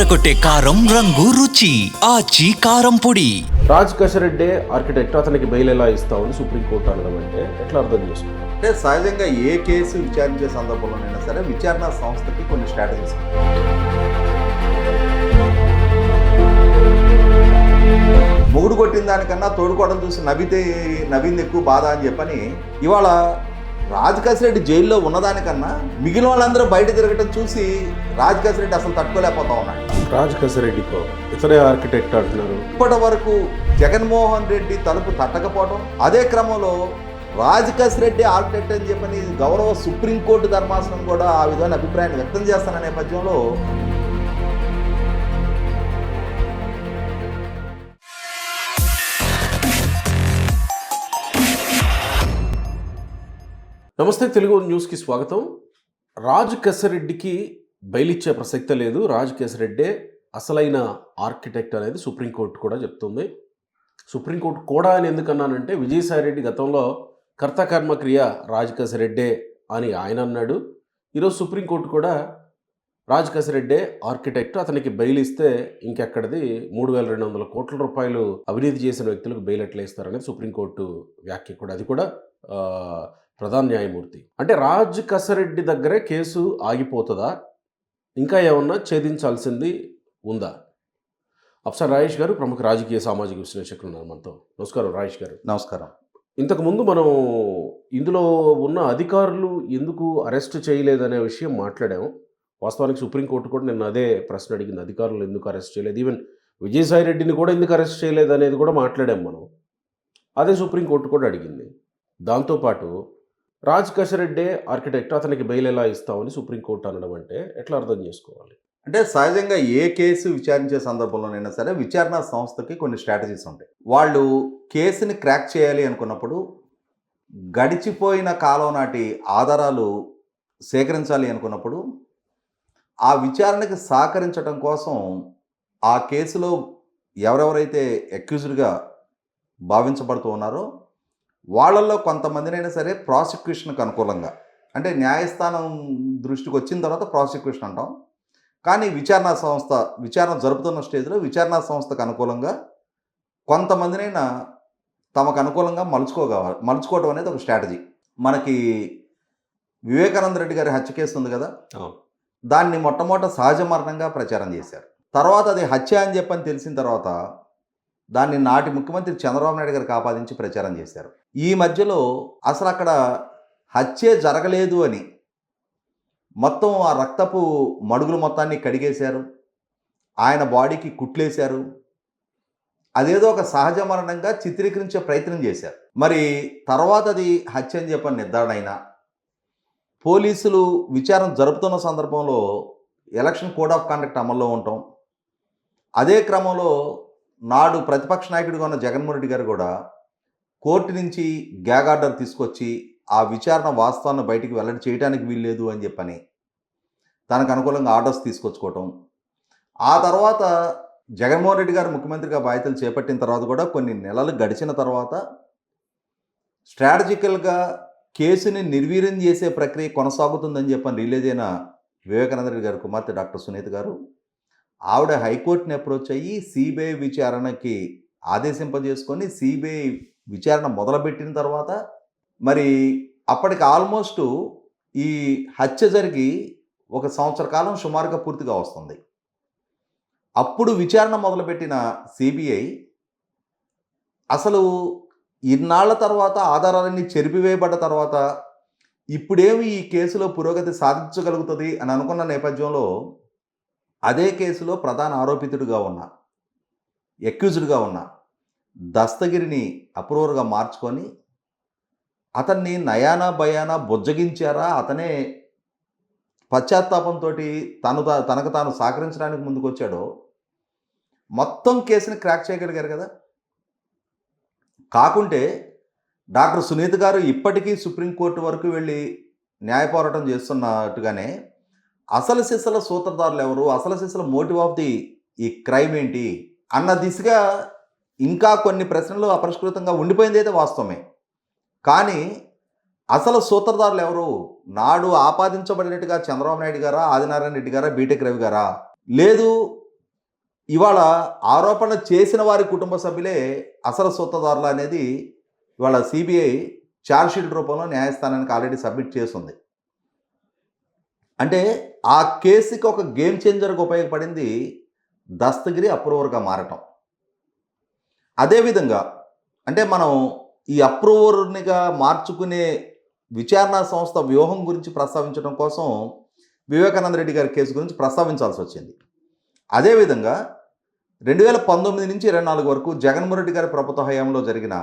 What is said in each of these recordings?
అదరకొట్టే కారం రంగు రుచి ఆచి కారం పొడి. రాజ్ కసిరెడ్డి ఆర్కిటెక్ట్ అతనికి బెయిల్ ఎలా ఇస్తామని సుప్రీంకోర్టు అనడం అంటే ఎట్లా అర్థం చేసుకుంటాం? అంటే సహజంగా ఏ కేసు విచారించే సందర్భంలోనైనా సరే విచారణ సంస్థకి కొన్ని స్ట్రాటజీస్ మొగుడు కొట్టిన దానికన్నా తోడుకోవడం చూసి నవ్వింది ఎక్కువ బాధ అని చెప్పని ఇవాళ రాజ్ కసిరెడ్డి జైల్లో ఉన్నదానికన్నా మిగిలిన వాళ్ళందరూ బయట తిరగటం చూసి రాజ్ కసిరెడ్డి అసలు తట్టుకోలేకపోతా ఉన్నాడు. రాజ్ కసిరెడ్డికో ఇతరే ఆర్కిటెక్ట్ అంటున్నారు. ఇప్పటి వరకు జగన్మోహన్ రెడ్డి తలుపు తట్టకపోవడం, అదే క్రమంలో రాజ్ కసిరెడ్డి ఆర్కిటెక్ట్ అని చెప్పని గౌరవ సుప్రీంకోర్టు ధర్మాసనం కూడా ఆ విధమైన అభిప్రాయాన్ని వ్యక్తం చేస్తున్న నేపథ్యంలో నమస్తే, తెలుగు న్యూస్కి స్వాగతం. రాజ్ కసిరెడ్డికి బెయిల్ ఇచ్చే ప్రసక్తే లేదు. రాజ్ కసిరెడ్డే అసలైన ఆర్కిటెక్ట్ అనేది సుప్రీంకోర్టు కూడా చెప్తుంది. సుప్రీంకోర్టు కూడా అని ఎందుకన్నానంటే, విజయసాయిరెడ్డి గతంలో కర్తకర్మ క్రియ రాజ్ కసిరెడ్డే అని ఆయన అన్నాడు. ఈరోజు సుప్రీంకోర్టు కూడా రాజ్ కసిరెడ్డే ఆర్కిటెక్ట్, అతనికి బెయిల్ ఇస్తే ఇంకెక్కడిది 3,200 కోట్ల రూపాయలు అవినీతి చేసిన వ్యక్తులకు బెయిల్ ఎట్లా ఇస్తారనేది సుప్రీంకోర్టు వ్యాఖ్య కూడా. అది కూడా ప్రధాన న్యాయమూర్తి. అంటే రాజ్ కసిరెడ్డి దగ్గరే కేసు ఆగిపోతుందా, ఇంకా ఏమన్నా ఛేదించాల్సింది ఉందా? అఫ్సర్ రాజేష్ గారు ప్రముఖ రాజకీయ సామాజిక విశ్లేషకులు ఉన్నారు మనతో. నమస్కారం రాజేష్ గారు. నమస్కారం. ఇంతకుముందు మనం ఇందులో ఉన్న అధికారులు ఎందుకు అరెస్ట్ చేయలేదనే విషయం మాట్లాడాము. వాస్తవానికి సుప్రీంకోర్టు కూడా నిన్న అదే ప్రశ్న అడిగింది, అధికారులు ఎందుకు అరెస్ట్ చేయలేదు, ఈవెన్ విజయసాయిరెడ్డిని కూడా ఎందుకు అరెస్ట్ చేయలేదు అనేది కూడా మాట్లాడాము మనం. అదే సుప్రీంకోర్టు కూడా అడిగింది. దాంతోపాటు రాజ్ కసిరెడ్డి ఆర్కిటెక్ట్, అతనికి బెయిల్ ఎలా ఇస్తామని సుప్రీంకోర్టు అనడం అంటే ఎట్లా అర్థం చేసుకోవాలి? అంటే సహజంగా ఏ కేసు విచారించే సందర్భంలోనైనా సరే విచారణ సంస్థకి కొన్ని స్ట్రాటజీస్ ఉంటాయి. వాళ్ళు కేసుని క్రాక్ చేయాలి అనుకున్నప్పుడు గడిచిపోయిన కాలం నాటి ఆధారాలు సేకరించాలి అనుకున్నప్పుడు ఆ విచారణకి సహకరించడం కోసం ఆ కేసులో ఎవరెవరైతే అక్యూజ్డ్గా భావించబడుతూ ఉన్నారో వాళ్ళల్లో కొంతమందినైనా సరే ప్రాసిక్యూషన్కి అనుకూలంగా, అంటే న్యాయస్థానం దృష్టికి వచ్చిన తర్వాత ప్రాసిక్యూషన్ అంటాం, కానీ విచారణ జరుపుతున్న స్టేజ్లో విచారణ సంస్థకు అనుకూలంగా కొంతమందినైనా తమకు అనుకూలంగా మలుచుకోవడం అనేది ఒక స్ట్రాటజీ. మనకి వివేకానంద రెడ్డి గారి హత్య కేసు ఉంది కదా, దాన్ని మొట్టమొదట సహజ మరణంగా ప్రచారం చేశారు. తర్వాత అది హత్య అని చెప్పని తెలిసిన తర్వాత దాన్ని నాటి ముఖ్యమంత్రి చంద్రబాబు నాయుడు గారికి ఆపాదించి ప్రచారం చేశారు. ఈ మధ్యలో అసలు అక్కడ హత్యే జరగలేదు అని మొత్తం ఆ రక్తపు మడుగులు మొత్తాన్ని కడిగేశారు, ఆయన బాడీకి కుట్లేశారు, అదేదో ఒక సహజ మరణంగా చిత్రీకరించే ప్రయత్నం చేశారు. మరి తర్వాత అది హత్య అని చెప్పని నిర్ధారణ అయినా పోలీసులు విచారణ జరుపుతున్న సందర్భంలో ఎలక్షన్ కోడ్ ఆఫ్ కండక్ట్ అమల్లో ఉండటం, అదే క్రమంలో నాడు ప్రతిపక్ష నాయకుడిగా ఉన్న జగన్మోహన్ రెడ్డి గారు కూడా కోర్టు నుంచి గ్యాగ్ ఆర్డర్ తీసుకొచ్చి ఆ విచారణ వాస్తవాన్ని బయటికి వెల్లడి చేయడానికి వీల్లేదు అని చెప్పని తనకు అనుకూలంగా ఆర్డర్స్ తీసుకొచ్చుకోవటం, ఆ తర్వాత జగన్మోహన్ రెడ్డి గారు ముఖ్యమంత్రిగా బాధ్యతలు చేపట్టిన తర్వాత కూడా కొన్ని నెలలు గడిచిన తర్వాత స్ట్రాటజికల్గా కేసుని నిర్వీర్యం చేసే ప్రక్రియ కొనసాగుతుందని చెప్పని రిలీజ్ అయిన వివేకానంద రెడ్డి గారి కుమార్తె డాక్టర్ సునీత గారు ఆవిడ హైకోర్టుని అప్రోచ్ అయ్యి సిబిఐ విచారణకి ఆదేశింపజేసుకొని సిబిఐ విచారణ మొదలుపెట్టిన తర్వాత మరి అప్పటికి ఆల్మోస్ట్ ఈ హత్య జరిగి 1 సంవత్సర కాలం సుమారుగా పూర్తిగా వస్తుంది. అప్పుడు విచారణ మొదలుపెట్టిన సిబిఐ అసలు ఇన్నాళ్ల తర్వాత ఆధారాలన్నీ చెరిపివేయబడ్డ తర్వాత ఇప్పుడేమి ఈ కేసులో పురోగతి సాధించగలుగుతుంది అని అనుకున్న నేపథ్యంలో అదే కేసులో ప్రధాన ఆరోపితుడిగా ఉన్న అక్యూజ్డ్గా ఉన్న దస్తగిరిని అప్రూవర్గా మార్చుకొని అతన్ని నయానా భయానా బుజ్జగించారా, అతనే పశ్చాత్తాపంతో తనకు తాను సహకరించడానికి ముందుకు వచ్చాడో మొత్తం కేసుని క్రాక్ చేయగలిగారు కదా. కాకుంటే డాక్టర్ సునీత గారు ఇప్పటికీ సుప్రీంకోర్టు వరకు వెళ్ళి న్యాయ పోరాటం చేస్తున్నట్టుగానే అసలు సిసల సూత్రధారులు ఎవరు, అసలు సిసల మోటివ్ ఆఫ్ ఈ క్రైమ్ ఏంటి అన్న దిశగా ఇంకా కొన్ని ప్రశ్నలు అపరిష్కృతంగా ఉండిపోయింది అయితే వాస్తవమే. కానీ అసలు సూత్రధారులు ఎవరు, నాడు ఆపాదించబడినట్టుగా చంద్రబాబు నాయుడు గారా, ఆదినారాయణ రెడ్డి గారా, బీటెక్ రవి గారా, లేదు ఇవాళ ఆరోపణ చేసిన వారి కుటుంబ సభ్యులే అసలు సొత్తదారులు అనేది ఇవాళ సిబిఐ ఛార్జ్షీట్ రూపంలో న్యాయస్థానానికి ఆల్రెడీ సబ్మిట్ చేస్తుంది. అంటే ఆ కేసుకి ఒక గేమ్ చేంజర్గా ఉపయోగపడింది దస్తగిరి అప్రూవర్గా మారటం. అదేవిధంగా అంటే మనం ఈ అప్రూవర్నిగా మార్చుకునే విచారణ సంస్థ వ్యూహం గురించి ప్రస్తావించడం కోసం వివేకానంద రెడ్డి గారి కేసు గురించి ప్రస్తావించాల్సి వచ్చింది. అదేవిధంగా 2019 నుంచి 24 వరకు జగన్మోహన్ రెడ్డి గారి ప్రభుత్వ హయాంలో జరిగిన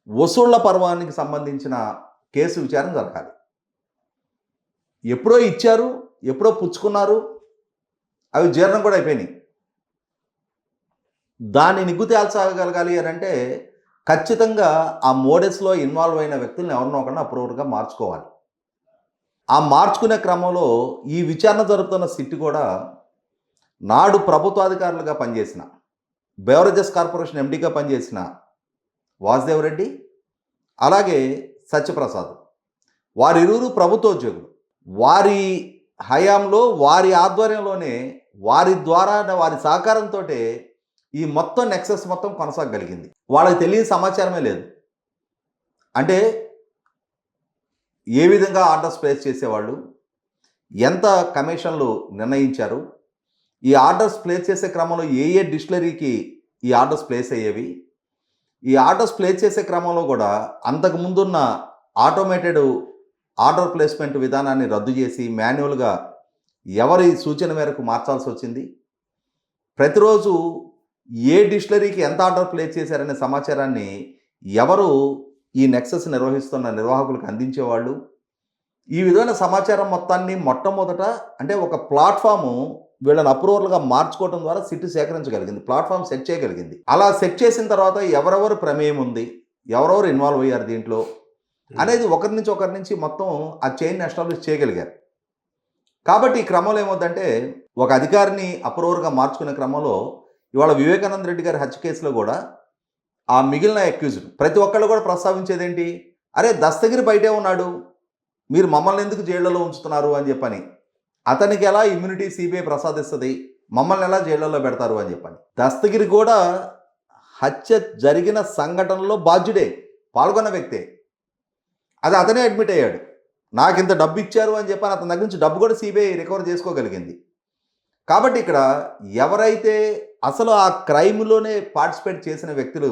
వసూళ్ల పర్వానికి సంబంధించిన కేసు విచారణ జరగాలి. ఎప్పుడో ఇచ్చారు, ఎప్పుడో పుచ్చుకున్నారు, అవి జీర్ణం కూడా అయిపోయినాయి. దాన్ని నిగ్గు తేల్చగలగాలి అని అంటే ఖచ్చితంగా ఆ మోడల్స్లో ఇన్వాల్వ్ అయిన వ్యక్తులను ఎవరినో ఒకరిని అప్రూవర్గా మార్చుకోవాలి. ఆ మార్చుకునే క్రమంలో ఈ విచారణ జరుపుతున్న సిట్ కూడా నాడు ప్రభుత్వాధికారులుగా పనిచేసిన, బెవరేజెస్ కార్పొరేషన్ ఎండీగా పనిచేసిన వాసుదేవ్ రెడ్డి, అలాగే సత్యప్రసాద్, వారిరువురు ప్రభుత్వోద్యోగులు. వారి హయాంలో వారి ఆధ్వర్యంలోనే వారి ద్వారా వారి సహకారంతో ఈ మొత్తం నెక్సెస్ మొత్తం కొనసాగగలిగింది. వాళ్ళకి తెలియని సమాచారమే లేదు. అంటే ఏ విధంగా ఆర్డర్స్ ప్లేస్ చేసేవాళ్ళు, ఎంత కమిషన్లు నిర్ణయించారు, ఈ ఆర్డర్స్ ప్లేస్ చేసే క్రమంలో ఏ ఏ డిస్టిలరీకి ఈ ఆర్డర్స్ ప్లేస్ అయ్యేవి, ఈ ఆర్డర్స్ ప్లేస్ చేసే క్రమంలో కూడా అంతకుముందున్న ఆటోమేటెడ్ ఆర్డర్ ప్లేస్మెంట్ విధానాన్ని రద్దు చేసి మాన్యువల్గా ఎవరి సూచన మేరకు మార్చాల్సి వచ్చింది. ప్రతిరోజు ఏ డిస్టిలరీకి ఎంత ఆర్డర్ ప్లేస్ చేశారనే సమాచారాన్ని ఎవరు ఈ నెక్సెస్ నిర్వహిస్తున్న నిర్వాహకులకు అందించేవాళ్ళు, ఈ విధమైన సమాచారం మొత్తాన్ని మొట్టమొదట అంటే ఒక ప్లాట్ఫాము వీళ్ళని అప్రూవర్లుగా మార్చుకోవడం ద్వారా సిట్ సేకరించగలిగింది, ప్లాట్ఫామ్ సెట్ చేయగలిగింది. అలా సెట్ చేసిన తర్వాత ఎవరెవరు ప్రమేయం ఉంది, ఎవరెవరు ఇన్వాల్వ్ అయ్యారు దీంట్లో అనేది ఒకరి నుంచి మొత్తం ఆ చైన్ ఎస్టాబ్లిష్ చేయగలిగారు. కాబట్టి ఈ క్రమంలో ఏమవుతుందంటే ఒక అధికారిని అప్రూవర్గా మార్చుకునే క్రమంలో ఇవాళ వివేకానంద రెడ్డి గారి హత్య కేసులో కూడా ఆ మిగిలిన అక్యూజ్డ్ ప్రతి ఒక్కళ్ళు కూడా ప్రస్తావించేది ఏంటి, అరే దస్తగిరి బయటే ఉన్నాడు, మీరు మమ్మల్ని ఎందుకు జైళ్లలో ఉంచుతున్నారు అని చెప్పని, అతనికి ఎలా ఇమ్యూనిటీ సిబిఐ ప్రసాదిస్తుంది, మమ్మల్ని ఎలా జైళ్లలో పెడతారు అని చెప్పని. దస్తగిరి కూడా హత్య జరిగిన సంఘటనలో బాధ్యుడే, పాల్గొన్న వ్యక్తే. అది అతనే అడ్మిట్ అయ్యాడు. నాకు ఇంత డబ్బు ఇచ్చారు అని చెప్పని అతని దగ్గర నుంచి డబ్బు కూడా సిబిఐ రికవర్ చేసుకోగలిగింది. కాబట్టి ఇక్కడ ఎవరైతే అసలు ఆ క్రైమ్లోనే పార్టిసిపేట్ చేసిన వ్యక్తులు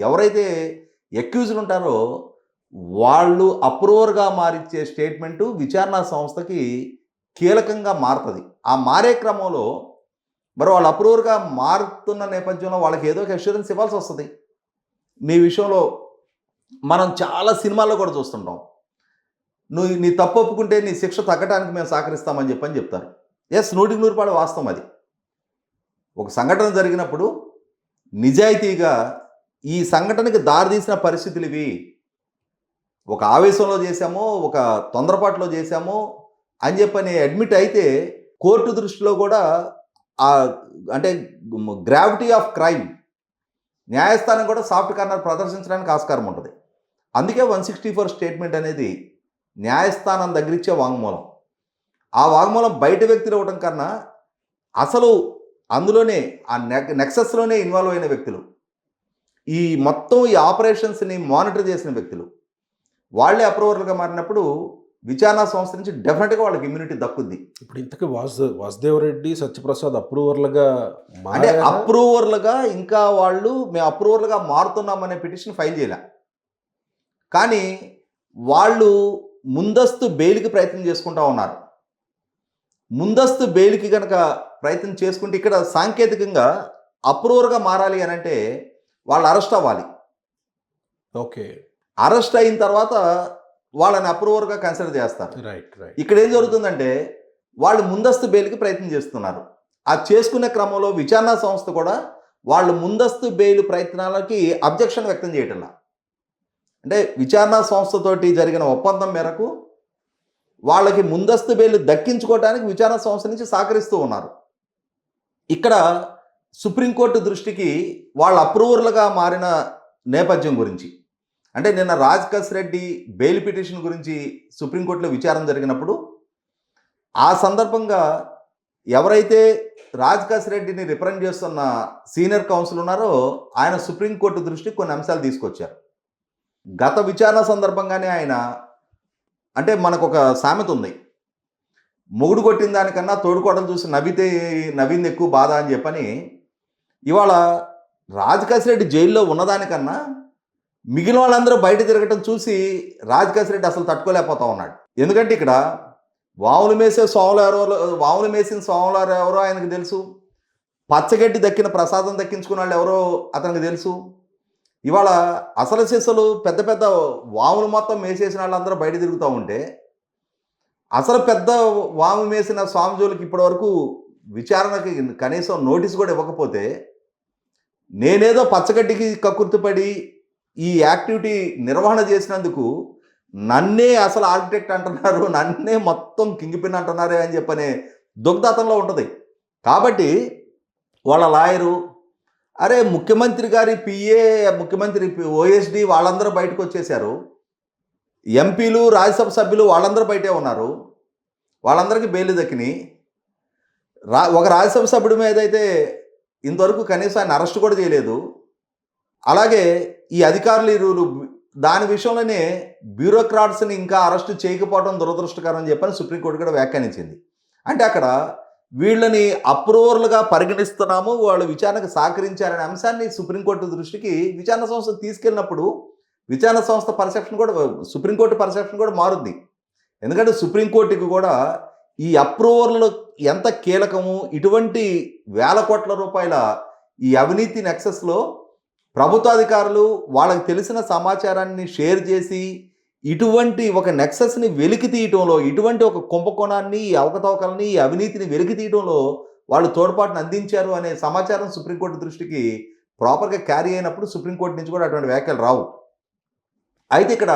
ఎవరైతే అక్యూజ్డ్ ఉంటారో వాళ్ళు అప్రూవర్గా మారిచ్చే స్టేట్మెంటు విచారణ సంస్థకి కీలకంగా మారుతుంది. ఆ మారే క్రమంలో మరి వాళ్ళు అప్రూవర్గా మారుతున్న నేపథ్యంలో వాళ్ళకి ఏదో ఒక అష్యూరెన్స్ ఇవ్వాల్సి వస్తుంది. నీ విషయంలో మనం చాలా సినిమాల్లో కూడా చూస్తుంటాం, నువ్వు నీ తప్పు ఒప్పుకుంటే నీ శిక్ష తగ్గడానికి మేము సహకరిస్తామని చెప్పని చెప్తారు. ఎస్, 100% వాస్తవం. అది ఒక సంఘటన జరిగినప్పుడు నిజాయితీగా ఈ సంఘటనకి దారితీసిన పరిస్థితులు ఇవి, ఒక ఆవేశంలో చేశామో ఒక తొందరపాటులో చేశామో అని చెప్పని అడ్మిట్ అయితే కోర్టు దృష్టిలో కూడా అంటే గ్రావిటీ ఆఫ్ క్రైమ్ న్యాయస్థానం కూడా సాఫ్ట్ కార్నర్ ప్రదర్శించడానికి ఆస్కారం ఉంటుంది. అందుకే 164 స్టేట్మెంట్ అనేది న్యాయస్థానం దగ్గర ఇచ్చే వాంగ్మూలం. ఆ వాంగ్మూలం బయట వ్యక్తులు ఇవ్వడం కన్నా అసలు అందులోనే ఆ నెక్సెస్లోనే ఇన్వాల్వ్ అయిన వ్యక్తులు, ఈ మొత్తం ఈ ఆపరేషన్స్ని మానిటర్ చేసిన వ్యక్తులు వాళ్ళే అప్రూవర్లుగా మారినప్పుడు విచారణ సంస్థ నుంచి డెఫినెట్గా వాళ్ళకి ఇమ్యూనిటీ దక్కుద్ది. ఇప్పుడు ఇంతకీ వాసుదేవ్ రెడ్డి, సత్యప్రసాద్ అప్రూవర్లుగా అంటే అప్రూవర్లుగా ఇంకా వాళ్ళు మేము అప్రూవర్లుగా మారుతున్నామనే పిటిషన్ ఫైల్ చేయలే, కానీ వాళ్ళు ముందస్తు బెయిల్కి ప్రయత్నం చేసుకుంటూ ఉన్నారు. ముందస్తు బెయిల్కి కనుక ప్రయత్నం చేసుకుంటే ఇక్కడ సాంకేతికంగా అప్రూవర్గా మారాలి అని అంటే వాళ్ళు అరెస్ట్ అవ్వాలి. ఓకే, అరెస్ట్ అయిన తర్వాత వాళ్ళని అప్రూవర్గా కన్సిడర్ చేస్తారు. రైట్. ఇక్కడ ఏం జరుగుతుందంటే వాళ్ళు ముందస్తు బెయిల్కి ప్రయత్నం చేస్తున్నారు. ఆ చేసుకునే క్రమంలో విచారణ సంస్థ కూడా వాళ్ళు ముందస్తు బెయిల్ ప్రయత్నాలకి అబ్జెక్షన్ వ్యక్తం చేయటంలా. అంటే విచారణ సంస్థతోటి జరిగిన ఒప్పందం మేరకు వాళ్ళకి ముందస్తు బెయిల్ దక్కించుకోవడానికి విచారణ సంస్థ నుంచి సహకరిస్తూ ఉన్నారు. ఇక్కడ సుప్రీంకోర్టు దృష్టికి వాళ్ళ అప్రూవర్లుగా మారిన నేపథ్యం గురించి, అంటే నిన్న రాజ్ రెడ్డి బెయిల్ పిటిషన్ గురించి సుప్రీంకోర్టులో విచారణ జరిగినప్పుడు ఆ సందర్భంగా ఎవరైతే రాజ్ రెడ్డిని రిప్రజెంట్ చేస్తున్న సీనియర్ కౌన్సిల్ ఉన్నారో ఆయన సుప్రీంకోర్టు దృష్టికి కొన్ని అంశాలు తీసుకొచ్చారు. గత విచారణ సందర్భంగానే ఆయన, అంటే మనకు ఒక సామెత ఉంది, మొగుడు కొట్టిన దానికన్నా తోడుకోవడం చూసి నవ్వింది ఎక్కువ బాధ అని చెప్పని. ఇవాళ రాజ్ రెడ్డి జైల్లో ఉన్నదానికన్నా మిగిలిన వాళ్ళందరూ బయట తిరగటం చూసి రాజ్ రెడ్డి అసలు తట్టుకోలేకపోతా ఉన్నాడు. ఎందుకంటే ఇక్కడ వాములు మేసిన స్వాములు ఎవరో ఆయనకు తెలుసు, పచ్చగడ్డి దక్కిన ప్రసాదం దక్కించుకున్న వాళ్ళు ఎవరో అతనికి తెలుసు. ఇవాళ అసలు సిసలు పెద్ద పెద్ద వాములు మొత్తం మేసేసిన వాళ్ళందరూ బయట తిరుగుతూ ఉంటే అసలు పెద్ద వాము మేసిన స్వామిజోలికి ఇప్పటి వరకు విచారణకి కనీసం నోటీస్ కూడా ఇవ్వకపోతే, నేనేదో పచ్చగడ్డికి కక్కుర్తిపడి ఈ యాక్టివిటీ నిర్వహణ చేసినందుకు నన్నే అసలు ఆర్కిటెక్ట్ అంటున్నారు, నన్నే మొత్తం కింగ్ పిన్ అంటున్నారే అని చెప్పనే దుగ్ధాతంలో ఉంటుంది. కాబట్టి వాళ్ళ లాయరు, అరే ముఖ్యమంత్రి గారి పిఏ, ముఖ్యమంత్రి ఓఎస్డి వాళ్ళందరూ బయటకు వచ్చేసారు, ఎంపీలు రాజ్యసభ సభ్యులు వాళ్ళందరూ బయటే ఉన్నారు, వాళ్ళందరికీ బెయిల్ దక్కినాయి. ఒక రాజ్యసభ సభ్యుడి మీద అయితే ఇంతవరకు కనీసం ఆయన అరెస్ట్ కూడా చేయలేదు. అలాగే ఈ అధికారులు ఇరువురు దాని విషయంలోనే బ్యూరోక్రాట్స్ని ఇంకా అరెస్ట్ చేయకపోవడం దురదృష్టకరం అని చెప్పని సుప్రీంకోర్టు కూడా వ్యాఖ్యానించింది. అంటే అక్కడ వీళ్ళని అప్రూవర్లుగా పరిగణిస్తున్నాము, వాళ్ళు విచారణకు సహకరించారనే అంశాన్ని సుప్రీంకోర్టు దృష్టికి విచారణ సంస్థ తీసుకెళ్ళినప్పుడు విచారణ సంస్థ పర్సెప్షన్ కూడా, సుప్రీంకోర్టు పర్సెప్షన్ కూడా మారుద్ది. ఎందుకంటే సుప్రీంకోర్టుకి కూడా ఈ అప్రూవర్లు ఎంత కీలకము, ఇటువంటి వేల కోట్ల రూపాయల ఈ అవినీతి నెక్సెస్లో ప్రభుత్వాధికారులు వాళ్ళకి తెలిసిన సమాచారాన్ని షేర్ చేసి ఇటువంటి ఒక నెక్సెస్ని వెలికి తీయటంలో, ఇటువంటి ఒక కుంభకోణాన్ని, ఈ అవకతవకల్ని, ఈ అవినీతిని వెలికి తీయటంలో వాళ్ళు తోడ్పాటును అందించారు అనే సమాచారం సుప్రీంకోర్టు దృష్టికి ప్రాపర్గా క్యారీ అయినప్పుడు సుప్రీంకోర్టు నుంచి కూడా అటువంటి వ్యాఖ్యలు రావు. అయితే ఇక్కడ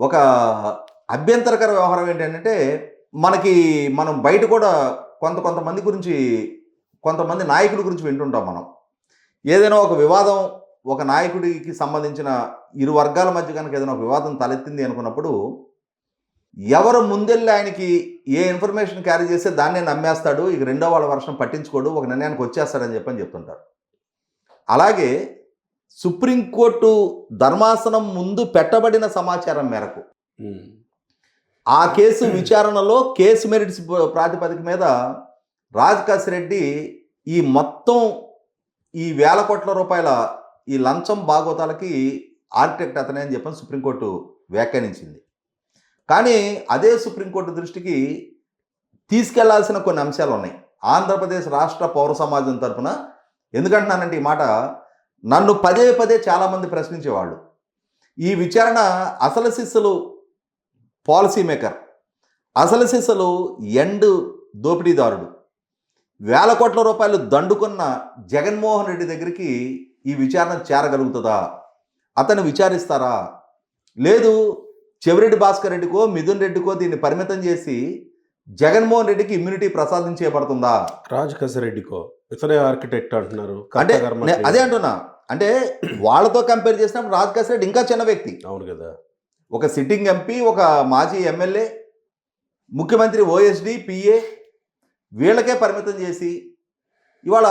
ఒక అభ్యంతరకర వ్యవహారం ఏంటంటే, మనం బయట కూడా కొంతమంది నాయకుల గురించి వింటుంటాం. మనం ఏదైనా ఒక వివాదం, ఒక నాయకుడికి సంబంధించిన ఇరు వర్గాల మధ్య కనుక ఏదైనా ఒక వివాదం తలెత్తింది అనుకున్నప్పుడు ఎవరు ముందెళ్ళి ఆయనకి ఏ ఇన్ఫర్మేషన్ క్యారీ చేస్తే దాన్నే నమ్మేస్తాడు, ఇక రెండో వాళ్ళ వర్షం పట్టించుకోడు, ఒక నిర్ణయానికి వచ్చేస్తాడని చెప్తుంటారు. అలాగే సుప్రీంకోర్టు ధర్మాసనం ముందు పెట్టబడిన సమాచారం మేరకు ఆ కేసు విచారణలో కేసు మెరిట్స్ ప్రాతిపదిక మీద రాజ్ రెడ్డి ఈ మొత్తం ఈ వేల కోట్ల రూపాయల ఈ లంచం బాగోతాలకి ఆర్కిటెక్ట్ అతనే అని చెప్పని సుప్రీంకోర్టు వ్యాఖ్యానించింది. కానీ అదే సుప్రీంకోర్టు దృష్టికి తీసుకెళ్లాల్సిన కొన్ని అంశాలు ఉన్నాయి ఆంధ్రప్రదేశ్ రాష్ట్ర పౌర సమాజం తరఫున. ఎందుకంటున్నానంటే ఈ మాట నన్ను పదే పదే చాలామంది ప్రశ్నించేవాళ్ళు. ఈ విచారణ అసలు సిస్సులు పాలసీ మేకర్, అసలు సిస్సులు ఎండ్ దోపిడీదారుడు, వేల కోట్ల రూపాయలు దండుకున్న జగన్మోహన్ రెడ్డి దగ్గరికి ఈ విచారణ చేరగలుగుతుందా? అతను విచారిస్తారా? లేదు చెవిరెడ్డి భాస్కర్ రెడ్డికో మిథున్ రెడ్డికో దీన్ని పరిమితం చేసి జగన్మోహన్ రెడ్డికి ఇమ్యూనిటీ ప్రసాదించేయబడుతుందా? రాజ్ రెడ్డికో ఇతనే ఆర్కిటెక్ట్ అంటున్నారు. అంటే అదే అంటున్నా, అంటే వాళ్ళతో కంపేర్ చేసినప్పుడు రాజ్ రెడ్డి ఇంకా చిన్న వ్యక్తి. అవును కదా, ఒక సిట్టింగ్ ఎంపీ, ఒక మాజీ ఎమ్మెల్యే, ముఖ్యమంత్రి ఓఎస్డి, పిఏ వీళ్ళకే పరిమితం చేసి ఇవాళ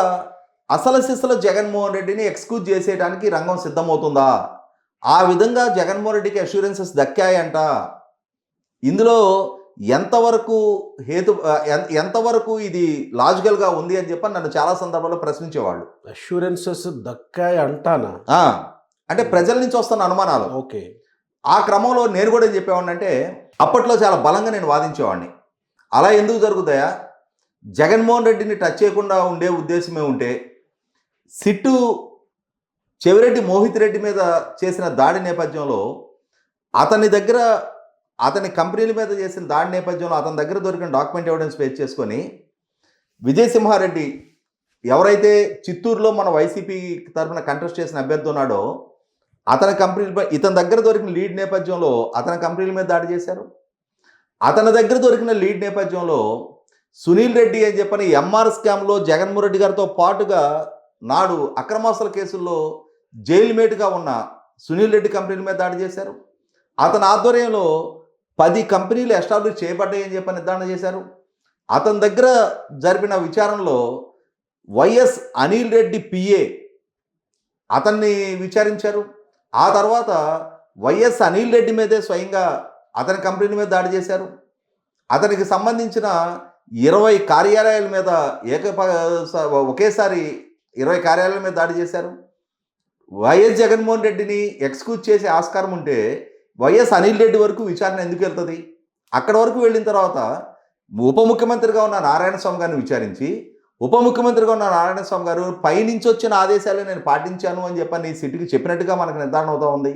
అసలు సిస్సుల జగన్మోహన్ రెడ్డిని ఎక్స్క్యూజ్ చేసేయడానికి రంగం సిద్ధమవుతుందా? ఆ విధంగా జగన్మోహన్ రెడ్డికి అష్యూరెన్సెస్ దక్కాయంట. ఇందులో ఎంతవరకు ఇది లాజికల్గా ఉంది అని చెప్పి నన్ను చాలా సందర్భాల్లో ప్రశ్నించేవాళ్ళు. అష్యూరెన్సెస్ దక్కాయి అంటానా? అంటే ప్రజల నుంచి వస్తున్న అనుమానాలు. ఓకే, ఆ క్రమంలో నేను కూడా ఏం చెప్పేవాడిని అంటే, అప్పట్లో చాలా బలంగా నేను వాదించేవాడిని. అలా ఎందుకు జరుగుతాయా? జగన్మోహన్ రెడ్డిని టచ్ చేయకుండా ఉండే ఉద్దేశమే ఉంటే సిట్టు చెవిరెడ్డి మోహిత్ రెడ్డి మీద చేసిన దాడి నేపథ్యంలో అతని కంపెనీల మీద చేసిన దాడి నేపథ్యంలో అతని దగ్గర దొరికిన డాక్యుమెంట్ ఎవిడెన్స్ బేస్ చేసుకొని విజయసింహారెడ్డి ఎవరైతే చిత్తూరులో మన వైసీపీ తరఫున కంటెస్ట్ చేసిన అభ్యర్థి ఉన్నాడో అతని కంపెనీలపై ఇతని దగ్గర దొరికిన లీడ్ నేపథ్యంలో అతని కంపెనీల మీద దాడి చేశారు. అతని దగ్గర దొరికిన లీడ్ నేపథ్యంలో సునీల్ రెడ్డి అని చెప్పని ఎంఆర్ స్కామ్లో జగన్మోహన్ రెడ్డి గారితో పాటుగా నాడు అక్రమాస్తుల కేసుల్లో జైలు మేటుగా ఉన్న సునీల్ రెడ్డి కంపెనీల మీద దాడి చేశారు. అతని ఆధ్వర్యంలో 10 కంపెనీలు ఎస్టాబ్లిష్ చేయబడ్డాయని చెప్పి నిర్ధారణ చేశారు. అతని దగ్గర జరిపిన విచారణలో వైఎస్ అనిల్ రెడ్డి పిఏ అతన్ని విచారించారు. ఆ తర్వాత వైఎస్ అనిల్ రెడ్డి మీదే స్వయంగా అతని కంపెనీ మీద దాడి చేశారు. అతనికి సంబంధించిన 20 కార్యాలయాల మీద ఒకేసారి 20 కార్యాలయాల మీద దాడి చేశారు. వైఎస్ జగన్మోహన్ రెడ్డిని ఎక్స్క్యూజ్ చేసే ఆస్కారం ఉంటే వైఎస్ అనిల్ రెడ్డి వరకు విచారణ ఎందుకు వెళ్తుంది? అక్కడ వరకు వెళ్ళిన తర్వాత ఉప ముఖ్యమంత్రిగా ఉన్న నారాయణ స్వామి గారిని విచారించి, ఉప ముఖ్యమంత్రిగా ఉన్న నారాయణ స్వామి గారు పైనుంచి వచ్చిన ఆదేశాలు నేను పాటించాను అని చెప్పని సిటీకి చెప్పినట్టుగా మనకు నిర్ధారణ అవుతూ ఉంది.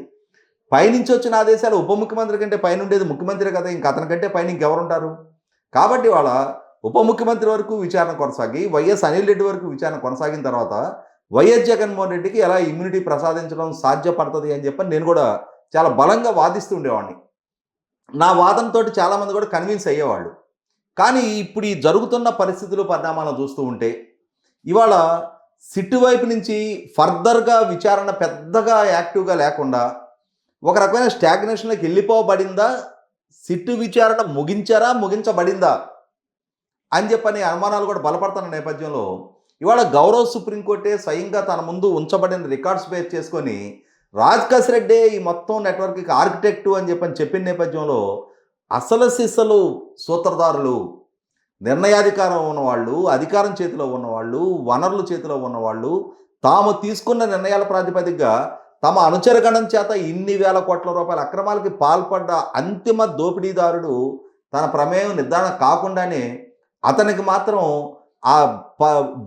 పైనుంచి వచ్చిన ఆదేశాలు ఉప ముఖ్యమంత్రి కంటే పైన ఉండేది ముఖ్యమంత్రి కదా, ఇంకా అతని కంటే పైన ఇంకెవరుంటారు? కాబట్టి వాళ్ళ ఉప ముఖ్యమంత్రి వరకు విచారణ కొనసాగి వైఎస్ అనిల్ రెడ్డి వరకు విచారణ కొనసాగిన తర్వాత వైఎస్ జగన్మోహన్ రెడ్డికి ఎలా ఇమ్యూనిటీ ప్రసాదించడం సాధ్యపడుతుంది అని చెప్పని నేను కూడా చాలా బలంగా వాదిస్తూ ఉండేవాడిని. నా వాదనతో చాలామంది కూడా కన్విన్స్ అయ్యేవాళ్ళు. కానీ ఇప్పుడు ఈ జరుగుతున్న పరిస్థితులు పరిణామాలను చూస్తూ ఉంటే ఇవాళ సిట్టు వైపు నుంచి ఫర్దర్గా విచారణ పెద్దగా యాక్టివ్గా లేకుండా ఒక రకమైన స్టాగ్నేషన్లోకి వెళ్ళిపోబడిందా, సిట్టు విచారణ ముగించబడిందా అని చెప్పని అనుమానాలు కూడా బలపడుతున్న నేపథ్యంలో ఇవాళ గౌరవ సుప్రీంకోర్టే స్వయంగా తన ముందు ఉంచబడిన రికార్డ్స్ బేస్ చేసుకొని రాజకేశ్ రెడ్డి ఈ మొత్తం నెట్వర్క్కి ఆర్కిటెక్టు అని చెప్పిన నేపథ్యంలో అసలు సిసలు సూత్రధారులు, నిర్ణయాధికారం ఉన్నవాళ్ళు, అధికారం చేతిలో ఉన్నవాళ్ళు, వనరుల చేతిలో ఉన్నవాళ్ళు తాము తీసుకున్న నిర్ణయాల ప్రాతిపదికగా తమ అనుచరగణం చేత ఇన్ని వేల కోట్ల రూపాయల అక్రమాలకి పాల్పడ్డ అంతిమ దోపిడీదారుడు తన ప్రమేయం నిర్ధారణ కాకుండానే అతనికి మాత్రం ఆ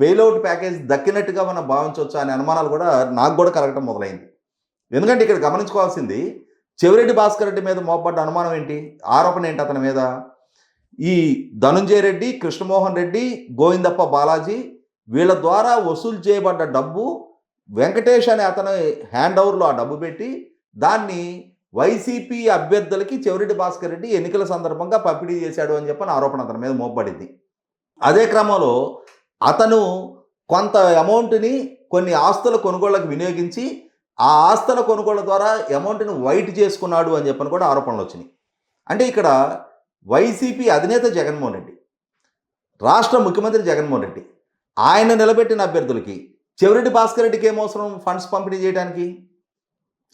బెయిలౌట్ ప్యాకేజ్ దక్కినట్టుగా మనం భావించవచ్చు అనే అనుమానాలు కూడా నాకు కూడా కలగటం మొదలైంది. ఎందుకంటే ఇక్కడ గమనించుకోవాల్సింది చెవిరెడ్డి భాస్కర్ రెడ్డి మీద మోపడ్డ అనుమానం ఏంటి, ఆరోపణ ఏంటి అతని మీద? ఈ ధనుంజయ రెడ్డి, కృష్ణమోహన్ రెడ్డి, గోవిందప్ప బాలాజీ వీళ్ళ ద్వారా వసూలు చేయబడ్డ డబ్బు వెంకటేష్ అనే అతని హ్యాండ్ ఓవర్లో ఆ డబ్బు పెట్టి దాన్ని వైసీపీ అభ్యర్థులకి చెవిరెడ్డి భాస్కర్ రెడ్డి ఎన్నికల సందర్భంగా పంపిణీ చేశాడు అని చెప్పని ఆరోపణ అతని మీద మోపబడింది. అదే క్రమంలో అతను కొంత అమౌంట్ని కొన్ని ఆస్తుల కొనుగోళ్లకు వినియోగించి ఆ ఆస్తుల కొనుగోళ్ల ద్వారా అమౌంట్ని వైట్ చేసుకున్నాడు అని చెప్పని కూడా ఆరోపణలు వచ్చినాయి. అంటే ఇక్కడ వైసీపీ అధినేత జగన్మోహన్ రెడ్డి, రాష్ట్ర ముఖ్యమంత్రి జగన్మోహన్ రెడ్డి, ఆయన నిలబెట్టిన అభ్యర్థులకి చెవిరెడ్డి భాస్కర్ రెడ్డికి ఏమవసరం ఫండ్స్ పంపిణీ చేయడానికి?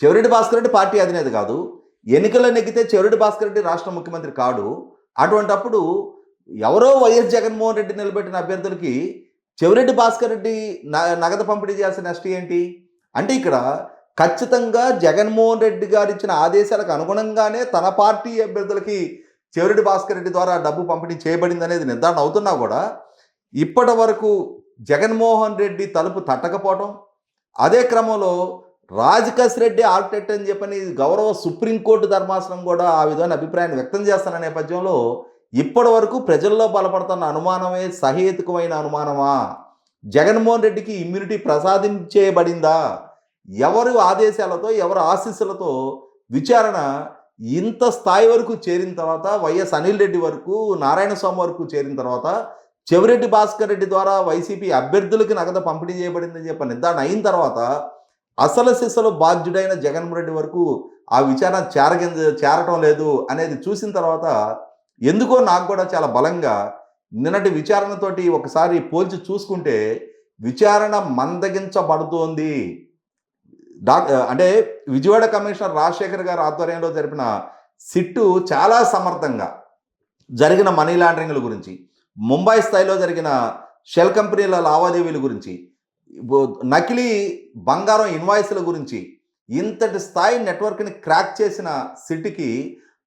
చెవిరెడ్డి భాస్కర్ రెడ్డి పార్టీ అధినేత కాదు, ఎన్నికల్లో నెగ్గితే చెవిరెడ్డి భాస్కర్ రెడ్డి రాష్ట్ర ముఖ్యమంత్రి కాడు. అటువంటప్పుడు ఎవరో వైఎస్ జగన్మోహన్ రెడ్డి నిలబెట్టిన అభ్యర్థులకి చెవిరెడ్డి భాస్కర్ రెడ్డి నగదు పంపిణీ చేయాల్సిన నష్టం ఏంటి? అంటే ఇక్కడ ఖచ్చితంగా జగన్మోహన్ రెడ్డి గారు ఇచ్చిన ఆదేశాలకు అనుగుణంగానే తన పార్టీ అభ్యర్థులకి చెవిరెడ్డి భాస్కర్ రెడ్డి ద్వారా డబ్బు పంపిణీ చేయబడింది అనేది నిర్ధారణ అవుతున్నా కూడా ఇప్పటి వరకు జగన్మోహన్ రెడ్డి తలుపు తట్టకపోవటం, అదే క్రమంలో రాజకేశ్ రెడ్డి ఆర్కిటెక్ట్ అని చెప్పని గౌరవ సుప్రీంకోర్టు ధర్మాసనం కూడా ఆ విధమైన అభిప్రాయాన్ని వ్యక్తం చేస్తున్న నేపథ్యంలో ఇప్పటి వరకు ప్రజల్లో బలపడుతున్న అనుమానమే సహేతుకమైన అనుమానమా? జగన్మోహన్ రెడ్డికి ఇమ్యూనిటీ ప్రసాదించేయబడిందా? ఎవరి ఆదేశాలతో, ఎవరి ఆశీస్సులతో విచారణ ఇంత స్థాయి వరకు చేరిన తర్వాత, వైఎస్ అనిల్ రెడ్డి వరకు, నారాయణ స్వామి వరకు చేరిన తర్వాత, చెవిరెడ్డి భాస్కర్ రెడ్డి ద్వారా వైసీపీ అభ్యర్థులకి నగదు పంపిణీ చేయబడిందని చెప్పి నిర్ధారణ అయిన తర్వాత అసలు సిసలు బాధ్యుడైన జగన్మోహన్ రెడ్డి వరకు ఆ విచారణ చేరటం లేదు అనేది చూసిన తర్వాత ఎందుకో నాకు కూడా చాలా బలంగా నిన్నటి విచారణతోటి ఒకసారి పోల్చి చూసుకుంటే విచారణ మందగించబడుతోంది. అంటే విజయవాడ కమిషనర్ రాజశేఖర్ గారి ఆధ్వర్యంలో జరిపిన సిట్టు చాలా సమర్థంగా జరిగిన మనీ లాండరింగ్ల గురించి, ముంబై స్థాయిలో జరిగిన షెల్ కంపెనీల లావాదేవీల గురించి, నకిలీ బంగారం ఇన్వాయిస్ల గురించి ఇంతటి స్థాయి నెట్వర్క్ని క్రాక్ చేసిన సిట్కి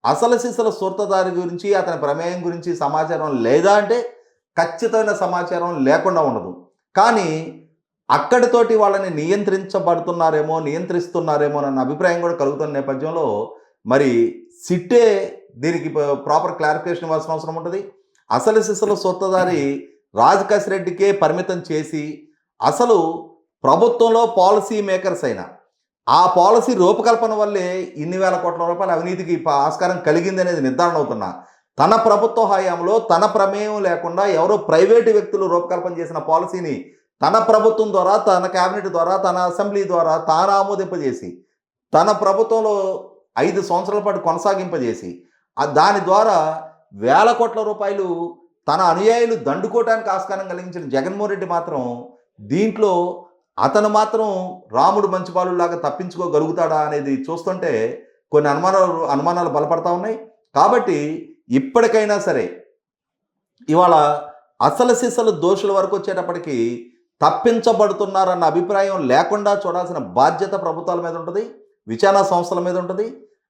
అసలు సిసల సూత్రధారి గురించి, అతని ప్రమేయం గురించి సమాచారం లేదా అంటే ఖచ్చితమైన సమాచారం లేకుండా ఉండదు. కానీ అక్కడితోటి వాళ్ళని నియంత్రిస్తున్నారేమో అన్న అభిప్రాయం కూడా కలుగుతున్న నేపథ్యంలో మరి సిట్టే దీనికి ప్రాపర్ క్లారిఫికేషన్ ఇవ్వాల్సిన అవసరం ఉంటుంది. అసలు సిసలు సూత్రధారి రాజకేశ్ రెడ్డికే పరిమితం చేసి అసలు ప్రభుత్వంలో పాలసీ మేకర్స్ అయిన ఆ పాలసీ రూపకల్పన వల్లే ఇన్ని వేల కోట్ల రూపాయల అవినీతికి ఆస్కారం కలిగింది అనేది నిర్ధారణ అవుతున్నా తన ప్రభుత్వ హయాంలో తన ప్రమేయం లేకుండా ఎవరో ప్రైవేటు వ్యక్తులు రూపకల్పన చేసిన పాలసీని తన ప్రభుత్వం ద్వారా, తన కేబినెట్ ద్వారా, తన అసెంబ్లీ ద్వారా తాను ఆమోదింపజేసి తన ప్రభుత్వంలో 5 సంవత్సరాల పాటు కొనసాగింపజేసి దాని ద్వారా వేల కోట్ల రూపాయలు తన అనుయాయులు దండుకోవటానికి ఆస్కారం కలిగించిన జగన్మోహన్ రెడ్డి మాత్రం దీంట్లో అతను మాత్రం రాముడు మంచిపాలులాగా తప్పించుకోగలుగుతాడా అనేది చూస్తుంటే కొన్ని అనుమానాలు బలపడతా ఉన్నాయి. కాబట్టి ఇప్పటికైనా సరే ఇవాళ అసలు సిసలు దోషుల వరకు వచ్చేటప్పటికి తప్పించబడుతున్నారన్న అభిప్రాయం లేకుండా చూడాల్సిన బాధ్యత ప్రభుత్వాల మీద ఉంటుంది, విచారణ సంస్థల మీద ఉంటుంది.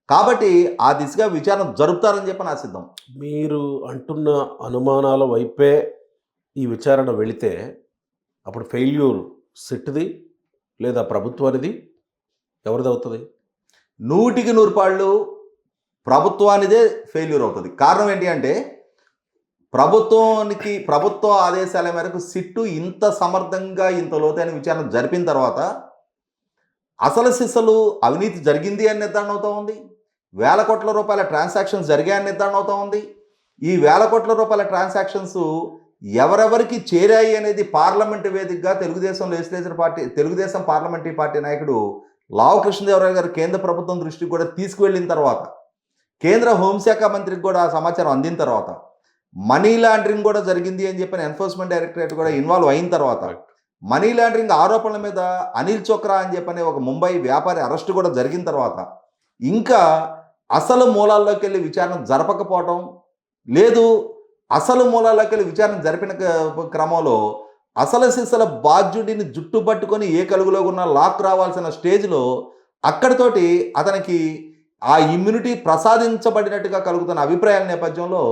కాబట్టి ఆ దిశగా విచారణ జరుపుతారని చెప్పి ఆశిద్దాం. మీరు అంటున్న అనుమానాల వైపే ఈ విచారణ వెళితే అప్పుడు ఫెయిల్యూర్ సిట్ది లేదా ప్రభుత్వానిది, ఎవరిది అవుతుంది? 100% ప్రభుత్వానిదే ఫెయిల్యూర్ అవుతుంది. కారణం ఏంటి అంటే ప్రభుత్వ ఆదేశాల మేరకు సిట్టు ఇంత సమర్థంగా ఇంత లోతైన విచారణ జరిపిన తర్వాత అసలు సిసలు అవినీతి జరిగింది అని నిర్ధారణ అవుతూ ఉంది. వేల కోట్ల రూపాయల ట్రాన్సాక్షన్స్ జరిగాయని నిర్ధారణ అవుతూ ఉంది. ఈ వేల కోట్ల రూపాయల ట్రాన్సాక్షన్స్ ఎవరెవరికి చేరాయి అనేది పార్లమెంటు వేదికగా తెలుగుదేశం పార్లమెంటరీ పార్టీ నాయకుడు లావు కృష్ణదేవరాయలు గారు కేంద్ర ప్రభుత్వం దృష్టికి కూడా తీసుకువెళ్ళిన తర్వాత, కేంద్ర హోంశాఖ మంత్రికి కూడా ఆ సమాచారం అందిన తర్వాత, మనీ లాండరింగ్ కూడా జరిగింది అని చెప్పిన ఎన్ఫోర్స్మెంట్ డైరెక్టరేట్ కూడా ఇన్వాల్వ్ అయిన తర్వాత, మనీ లాండరింగ్ ఆరోపణల మీద అనిల్ చోక్రా అని చెప్పని ఒక ముంబై వ్యాపారి అరెస్టు కూడా జరిగిన తర్వాత ఇంకా అసలు మూలాల్లోకి వెళ్ళి విచారణ జరపకపోవటం లేదు, అసలు మూలాల్లోకి వెళ్ళి విచారణ జరిపిన క్రమంలో అసలు సిసల బాధ్యుడిని జుట్టు పట్టుకొని ఏ కలుగులో ఉన్న లాక్ రావాల్సిన స్టేజ్లో అక్కడితోటి అతనికి ఆ ఇమ్యూనిటీ ప్రసాదించబడినట్టుగా కలుగుతున్న అభిప్రాయాల నేపథ్యంలో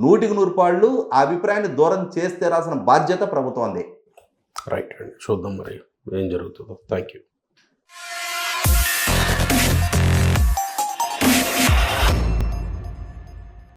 100% ఆ అభిప్రాయాన్ని దూరం చేస్తే రాసిన బాధ్యత ప్రభుత్వంది. రైట్ అండి, చూద్దాం మరి ఏం జరుగుతుందో. Thank you.